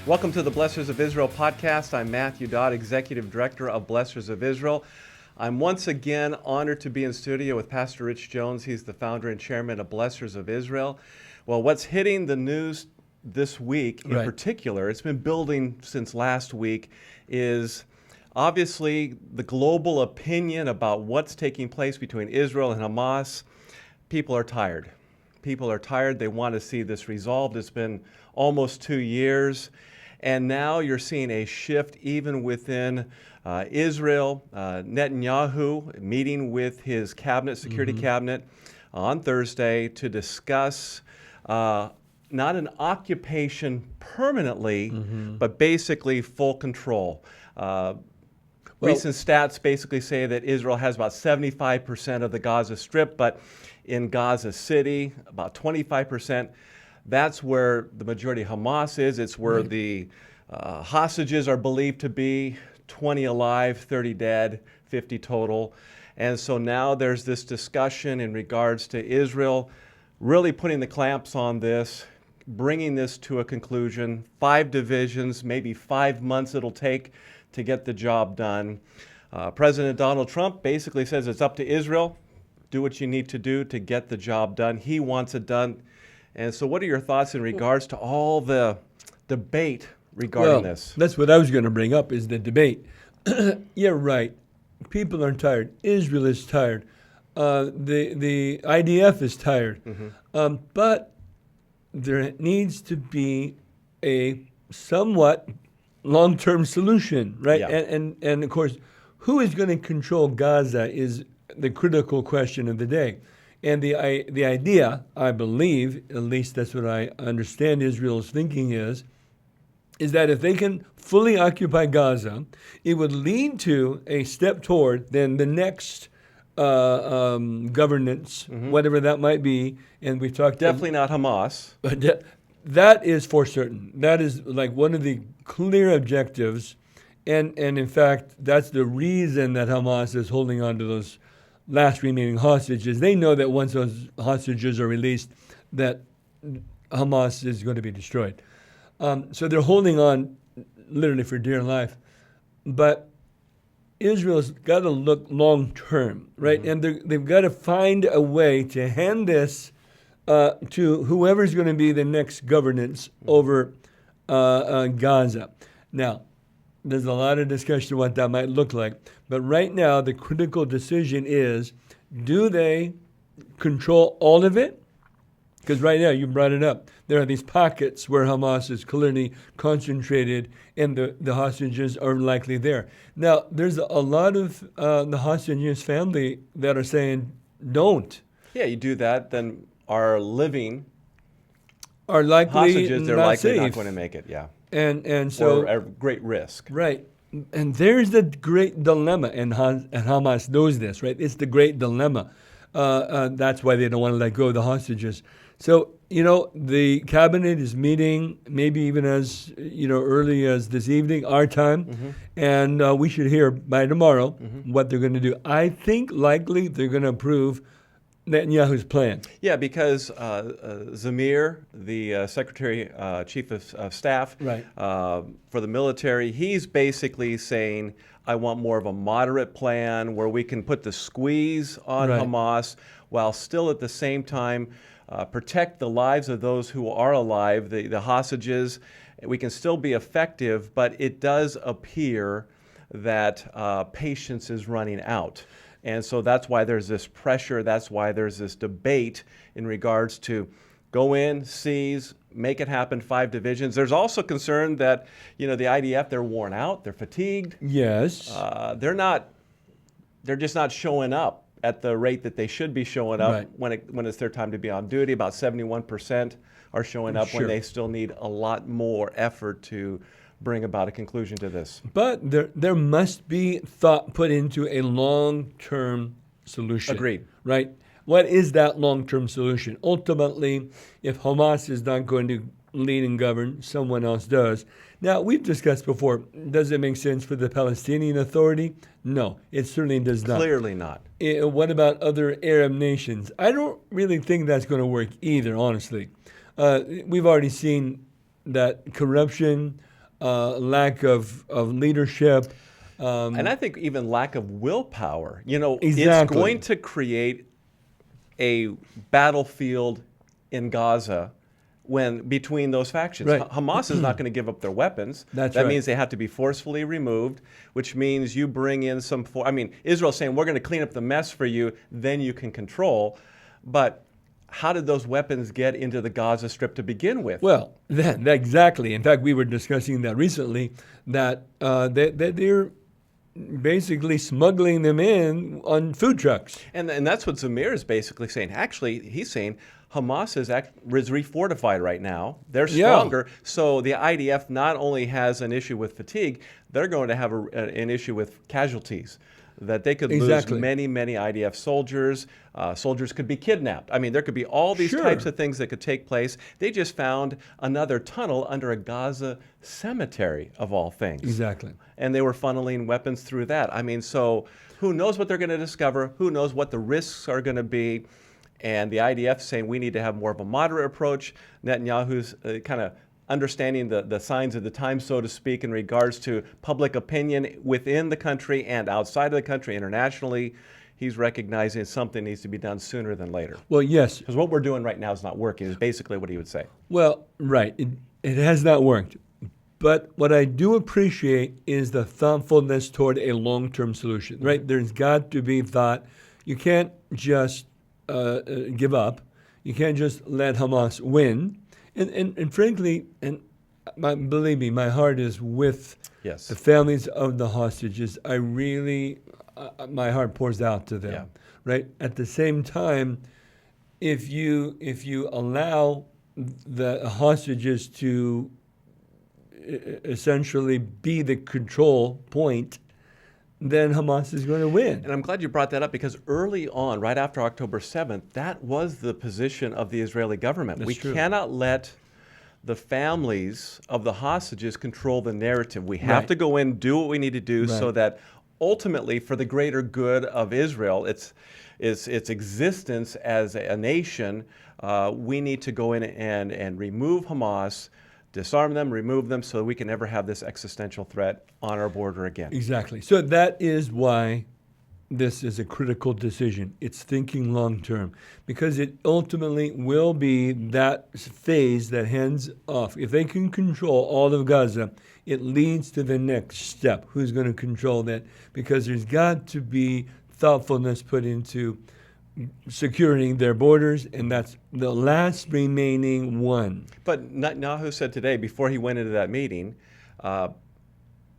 Welcome to the Blessors of Israel podcast. I'm Matthew Dodd, Executive Director of Blessors of Israel. I'm once again honored to be in studio with Pastor Rich Jones. He's the founder and chairman of Blessors of Israel. Well, what's hitting the news this week in particular, it's been building since last week, is obviously the global opinion about what's taking place between Israel and Hamas. People are tired. People are tired. They want to see this resolved. It's been almost 2 years. And now you're seeing a shift even within Israel. Netanyahu meeting with his cabinet, security cabinet, on Thursday to discuss not an occupation permanently, but basically full control. Recent stats basically say that Israel has about 75% of the Gaza Strip, but in Gaza City, about 25%. That's where the majority of Hamas is. It's where the hostages are believed to be, 20 alive, 30 dead, 50 total. And so now there's this discussion in regards to Israel really putting the clamps on this, bringing this to a conclusion. 5 divisions, maybe 5 months it'll take to get the job done. President Donald Trump basically says it's up to Israel. Do what you need to do to get the job done. He wants it done. And so what are your thoughts in regards to all the debate regarding this? That's what I was going to bring up, is the debate. You're right. People are tired. Israel is tired. The IDF is tired. But there needs to be a somewhat long-term solution, right? Yeah. And of course, who is going to control Gaza is the critical question of the day. And the idea, I believe, at least that's what I understand Israel's thinking is that if they can fully occupy Gaza, it would lead to a step toward then the next governance, whatever that might be. And we've talked Definitely not Hamas. But that is for certain. That is like one of the clear objectives. And in fact, that's the reason that Hamas is holding on to those last remaining hostages. They know that once those hostages are released, that Hamas is going to be destroyed. So they're holding on literally for dear life. But Israel's got to look long term, right? And they've got to find a way to hand this to whoever's going to be the next governance over Gaza. Now, there's a lot of discussion of what that might look like. But right now, the critical decision is, do they control all of it? Because right now, you brought it up, there are these pockets where Hamas is clearly concentrated and the hostages are likely there. Now, there's a lot of the hostages family that are saying, don't. Yeah, you do that, then our living are likely hostages, they're likely safe. not going to make it, yeah. And so, or at great risk. Right. And there's the great dilemma, and Hamas knows this, right? It's the great dilemma. That's why they don't want to let go of the hostages. So, the cabinet is meeting maybe even as, early as this evening, our time, and we should hear by tomorrow what they're going to do. I think likely they're going to approve Netanyahu's plan. Yeah, because Zamir, the Secretary Chief of Staff for the military, he's basically saying, I want more of a moderate plan where we can put the squeeze on Hamas while still at the same time protect the lives of those who are alive, the hostages. We can still be effective, but it does appear that patience is running out. And so that's why there's this pressure. That's why there's this debate in regards to go in, seize, make it happen, 5 divisions. There's also concern that, the IDF, they're worn out, they're fatigued. Yes. They're just not showing up at the rate that they should be showing up when it's their time to be on duty. About 71% are showing up when they still need a lot more effort to bring about a conclusion to this. But there must be thought put into a long-term solution. Agreed. Right? What is that long-term solution? Ultimately, if Hamas is not going to lead and govern, someone else does. Now, we've discussed before, does it make sense for the Palestinian Authority? No, it certainly does not. Clearly not. What about other Arab nations? I don't really think that's going to work either, honestly. We've already seen that corruption, lack of leadership. And I think even lack of willpower. You know, it's Exactly. going to create a battlefield in Gaza when between those factions. Right. Hamas is not going to give up their weapons. That's that right. means they have to be forcefully removed, which means you bring in some. Israel's saying we're going to clean up the mess for you, then you can control. But how did those weapons get into the Gaza Strip to begin with? Well, that exactly. In fact, we were discussing that recently, that they're basically smuggling them in on food trucks. And that's what Zamir is basically saying. Actually, he's saying Hamas is refortified right now. They're stronger. Yeah. So the IDF not only has an issue with fatigue, they're going to have an issue with casualties. That they could lose many, many IDF soldiers. Soldiers could be kidnapped. I mean, there could be all these types of things that could take place. They just found another tunnel under a Gaza cemetery, of all things. Exactly. And they were funneling weapons through that. I mean, so who knows what they're going to discover? Who knows what the risks are going to be? And the IDF saying we need to have more of a moderate approach. Netanyahu's kind of understanding the signs of the times, so to speak, in regards to public opinion within the country and outside of the country, internationally. He's recognizing something needs to be done sooner than later. Well, yes. Because what we're doing right now is not working, is basically what he would say. Well, right. It has not worked. But what I do appreciate is the thoughtfulness toward a long-term solution, right? There's got to be thought. You can't just give up. You can't just let Hamas win. And frankly, believe me, my heart is with the families of the hostages. I really, my heart pours out to them, right? At the same time, if you allow the hostages to essentially be the control point, then Hamas is going to win. And I'm glad you brought that up, because early on, right after October 7th, that was the position of the Israeli government. That's true. Cannot let the families of the hostages control the narrative. We have to go in, do what we need to do so that ultimately, for the greater good of Israel, its existence as a nation, we need to go in and remove Hamas, disarm them, remove them, so we can never have this existential threat on our border again. Exactly. So that is why this is a critical decision. It's thinking long term, because it ultimately will be that phase that hands off. If they can control all of Gaza, it leads to the next step. Who's going to control that? Because there's got to be thoughtfulness put into securing their borders, and that's the last remaining one. But Netanyahu said today, before he went into that meeting,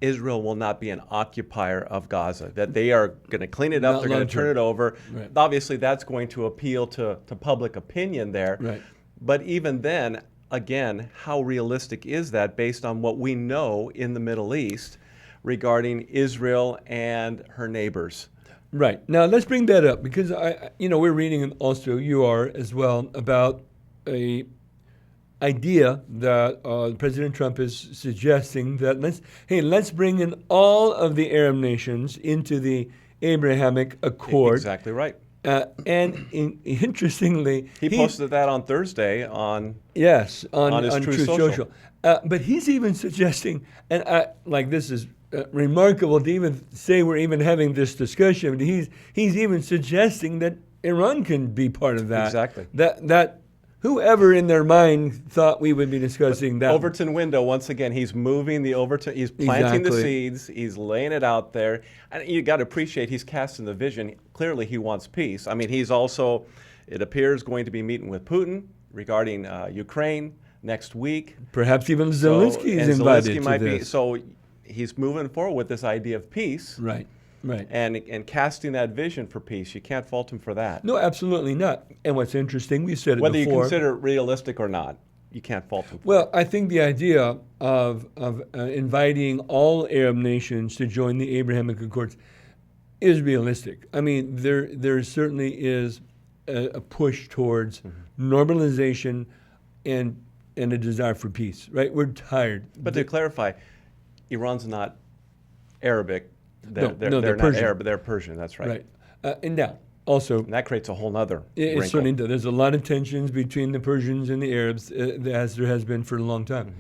Israel will not be an occupier of Gaza, that they are going to clean it up, they're going to turn it over. Right. Obviously, that's going to appeal to public opinion there. Right. But even then, again, how realistic is that based on what we know in the Middle East regarding Israel and her neighbors? Right. Now, let's bring that up, because we're reading, and also you are as well, about a idea that President Trump is suggesting that let's bring in all of the Arab nations into the Abrahamic Accord. Exactly right. Interestingly, he posted that on Thursday on his Truth Social. But he's even suggesting, and this is remarkable to even say we're even having this discussion. But he's even suggesting that Iran can be part of that. Exactly. That whoever in their mind thought we would be discussing that. Overton window, once again, he's moving the Overton, he's planting the seeds, he's laying it out there. And you got to appreciate he's casting the vision. Clearly he wants peace. I mean, he's also, it appears, going to be meeting with Putin regarding Ukraine next week. Perhaps even Zelensky is invited Zelensky might be. So he's moving forward with this idea of peace. Right. Right. And casting that vision for peace. You can't fault him for that. No, absolutely not. And what's interesting, we said it whether before. You consider it realistic or not, you can't fault him for Well, I think the idea of inviting all Arab nations to join the Abrahamic Accords is realistic. I mean, there certainly is a push towards normalization and a desire for peace, right? We're tired. But to clarify, Iran's not Arabic. They're Persian. not Arab, they're Persian, that's right. Right. And now, also... And that creates a whole other wrinkle. Certainly does. There's a lot of tensions between the Persians and the Arabs, as there has been for a long time.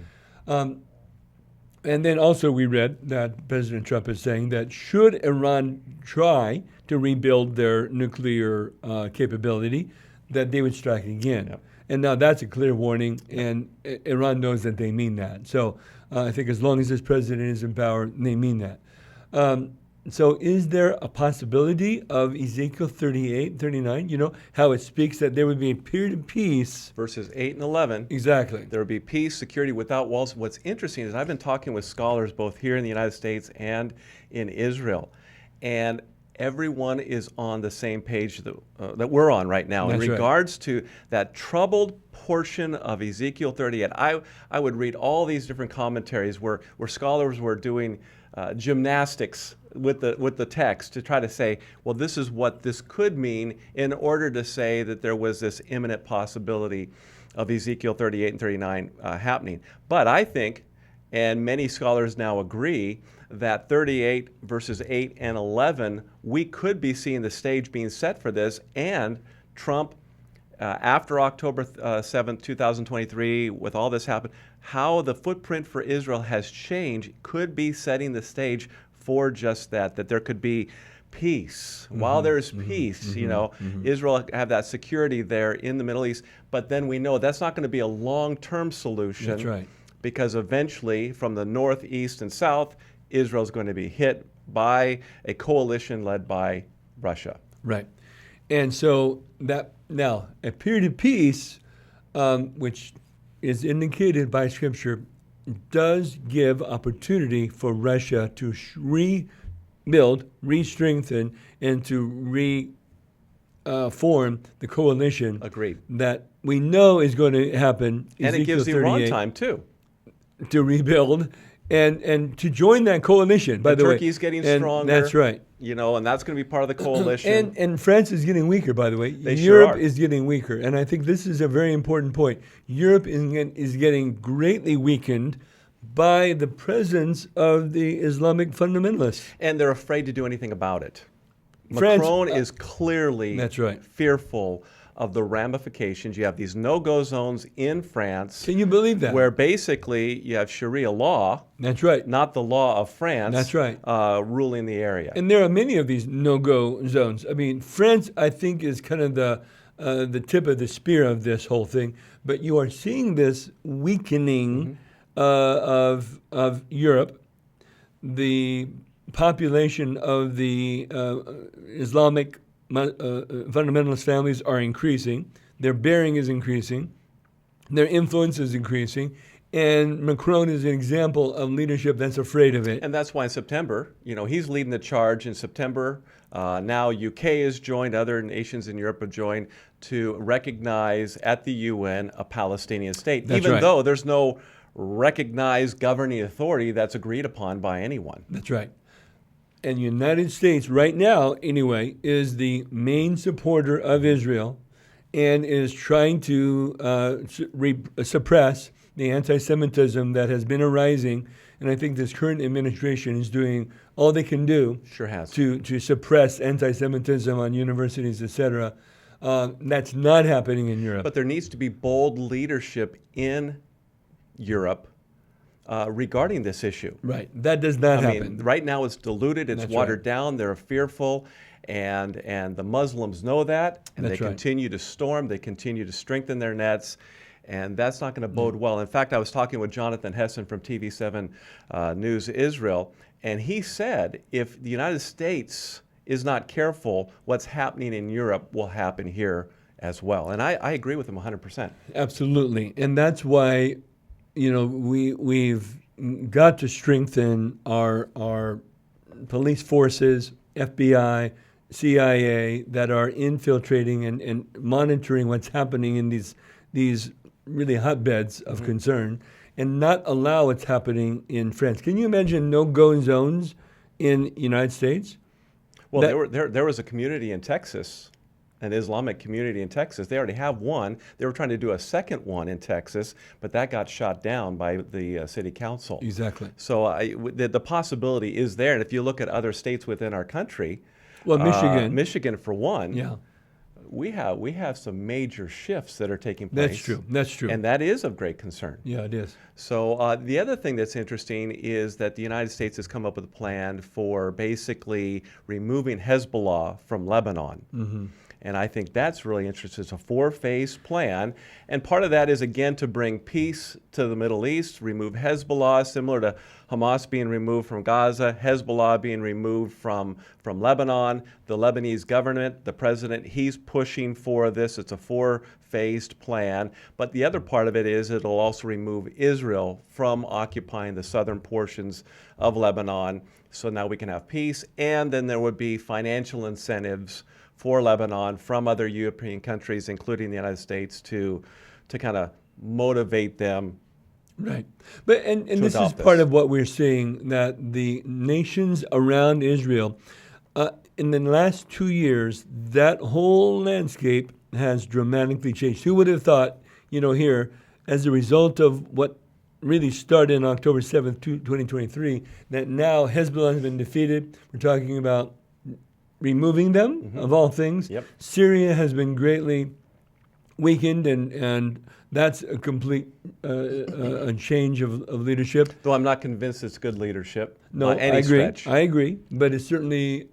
And then also we read that President Trump is saying that should Iran try to rebuild their nuclear capability, that they would strike again. Yep. And now that's a clear warning, and Iran knows that they mean that. So I think as long as this president is in power, they mean that. So is there a possibility of Ezekiel 38, 39, you know, how it speaks that there would be a period of peace? Verses 8 and 11. Exactly. There would be peace, security without walls. What's interesting is I've been talking with scholars both here in the United States and in Israel, and everyone is on the same page that we're on right now. That's in regards to that troubled portion of Ezekiel 38. I would read all these different commentaries where scholars were doing gymnastics with the text to try to say, well, this is what this could mean in order to say that there was this imminent possibility of Ezekiel 38 and 39 happening. But I think, and many scholars now agree, that 38 verses 8 and 11, we could be seeing the stage being set for this, and Trump, after October 7th, 2023, with all this happened, how the footprint for Israel has changed could be setting the stage for just that there could be peace. While there's peace, you know, Israel have that security there in the Middle East, but then we know that's not going to be a long-term solution. That's right. Because eventually, from the north, east, and south, Israel's going to be hit by a coalition led by Russia. Right. And so that now a period of peace, which is indicated by Scripture, does give opportunity for Russia to rebuild, re-strengthen, and to reform the coalition. Agreed. That we know is going to happen. And it gives Iran time, too, to rebuild and to join that coalition, by the way. Turkey's getting stronger. That's right. You know, and that's going to be part of the coalition. And France is getting weaker, by the way. Europe is getting weaker. And I think this is a very important point. Europe is getting greatly weakened by the presence of the Islamic fundamentalists. And they're afraid to do anything about it. France, Macron is clearly that's right. fearful of the ramifications. You have these no-go zones in France. Can you believe that? Where basically you have Sharia law. That's right. Not the law of France. That's right. Ruling the area. And there are many of these no-go zones. I mean, France, I think, is kind of the tip of the spear of this whole thing. But you are seeing this weakening of Europe. The population of the Islamic fundamentalist families are increasing. Their bearing is increasing. Their influence is increasing. And Macron is an example of leadership that's afraid of it. And that's why in September, you know, he's leading the charge in September. Now UK has joined, other nations in Europe have joined to recognize at the UN a Palestinian state, That's even right. though there's no recognized governing authority that's agreed upon by anyone. That's right. And the United States, right now, anyway, is the main supporter of Israel and is trying to suppress the anti-Semitism that has been arising. And I think this current administration is doing all they can do Sure has. to suppress anti-Semitism on universities, etc. That's not happening in Europe. But there needs to be bold leadership in Europe regarding this issue. Right. That does not I happen. mean, right now it's diluted, it's That's watered right. down, they're fearful, and the Muslims know that, and That's they right. continue to storm, they continue to strengthen their nets, and that's not going to bode well. In fact, I was talking with Jonathan Hessen from TV7 News Israel, and he said if the United States is not careful, what's happening in Europe will happen here as well. And I agree with him 100%. Absolutely. And that's why, you know, we've got to strengthen our police forces, FBI, CIA, that are infiltrating and monitoring what's happening in these really hotbeds of concern, and not allow what's happening in France. Can you imagine no-go zones in the United States? Well, there was a community in Texas, an Islamic community in Texas. They already have one. They were trying to do a second one in Texas, but that got shot down by the city council. Exactly. So the possibility is there. And if you look at other states within our country, Well, Michigan. for one, Yeah. we have some major shifts that are taking place. That's true. That's true. And that is of great concern. Yeah, it is. So the other thing that's interesting is that the United States has come up with a plan for basically removing Hezbollah from Lebanon. Mm-hmm. And I think that's really interesting. It's a 4-phase plan. And part of that is, again, to bring peace to the Middle East, remove Hezbollah, similar to Hamas being removed from Gaza, Hezbollah being removed from Lebanon. The Lebanese government, the president, he's pushing for this. It's a 4-phased plan. But the other part of it is it'll also remove Israel from occupying the southern portions of Lebanon. So now we can have peace. And then there would be financial incentives for Lebanon from other European countries, including the United States, to kind of motivate them. Right. But and this is part of what we're seeing, that the nations around Israel, in the last 2 years, that whole landscape has dramatically changed. Who would have thought, here, as a result of what really started on October 7th, 2023, that now Hezbollah has been defeated. We're talking about removing them, of all things. Yep. Syria has been greatly weakened, and that's a complete a change of leadership. Though I'm not convinced it's good leadership. No, by any I agree. stretch. I agree, but it's certainly,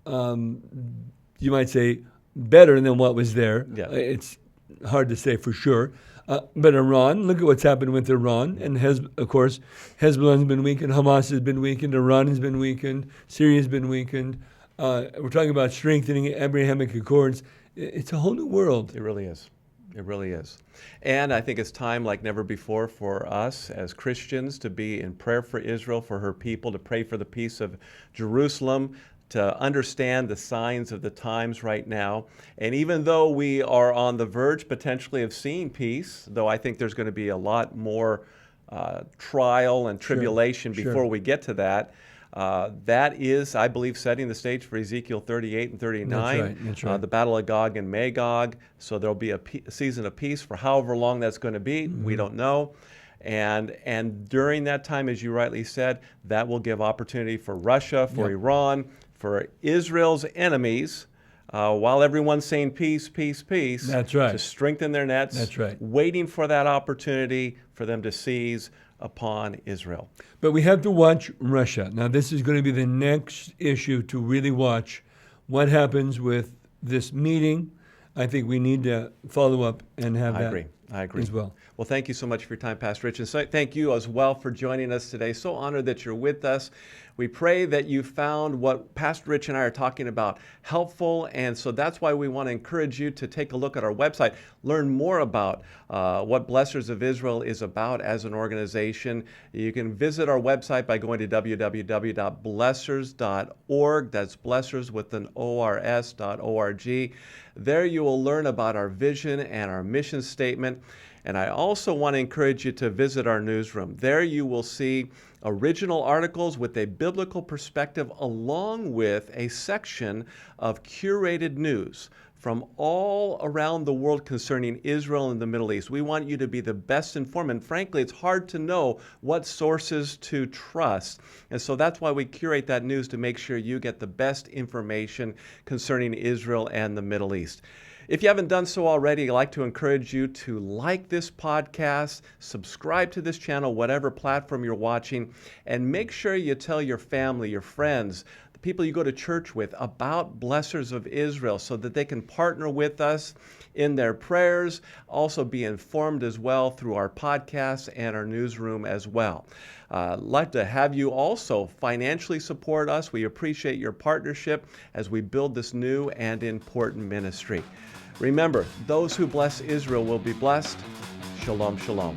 you might say, better than what was there. Yeah. It's hard to say for sure. But Iran, look at what's happened with Iran. And of course, Hezbollah has been weakened, Hamas has been weakened, Iran has been weakened, Syria has been weakened. We're talking about strengthening Abrahamic Accords. It's a whole new world. It really is. It really is. And I think it's time like never before for us as Christians to be in prayer for Israel, for her people, to pray for the peace of Jerusalem, to understand the signs of the times right now. And even though we are on the verge potentially of seeing peace, though I think there's going to be a lot more trial and tribulation before we get to that, that is, I believe, setting the stage for Ezekiel 38 and 39, That's right. The battle of Gog and Magog. So there'll be a season of peace for however long that's going to be. We don't know. And during that time, as you rightly said, that will give opportunity for Russia, for Iran, for Israel's enemies, while everyone's saying peace, peace, peace. That's right. To strengthen their nets. That's right. Waiting for that opportunity for them to seize upon Israel. But we have to watch Russia. Now, this is going to be the next issue to really watch what happens with this meeting. I think we need to follow up and have that. I agree as well. Well, thank you so much for your time, Pastor Rich. And so thank you as well for joining us today. So honored that you're with us. We pray that you found what Pastor Rich and I are talking about helpful. And so that's why we want to encourage you to take a look at our website, learn more about what Blessors of Israel is about as an organization. You can visit our website by going to www.blessors.org. That's Blessors with an ORS.org. There you will learn about our vision and our mission statement. And I also want to encourage you to visit our newsroom. There you will see original articles with a biblical perspective, along with a section of curated news from all around the world concerning Israel and the Middle East. We want you to be the best informed. And frankly, it's hard to know what sources to trust. And so that's why we curate that news, to make sure you get the best information concerning Israel and the Middle East. If you haven't done so already, I'd like to encourage you to like this podcast, subscribe to this channel, whatever platform you're watching, and make sure you tell your family, your friends, the people you go to church with about Blessors of Israel, so that they can partner with us in their prayers, also be informed as well through our podcasts and our newsroom as well. I'd like to have you also financially support us. We appreciate your partnership as we build this new and important ministry. Remember, those who bless Israel will be blessed. Shalom, shalom.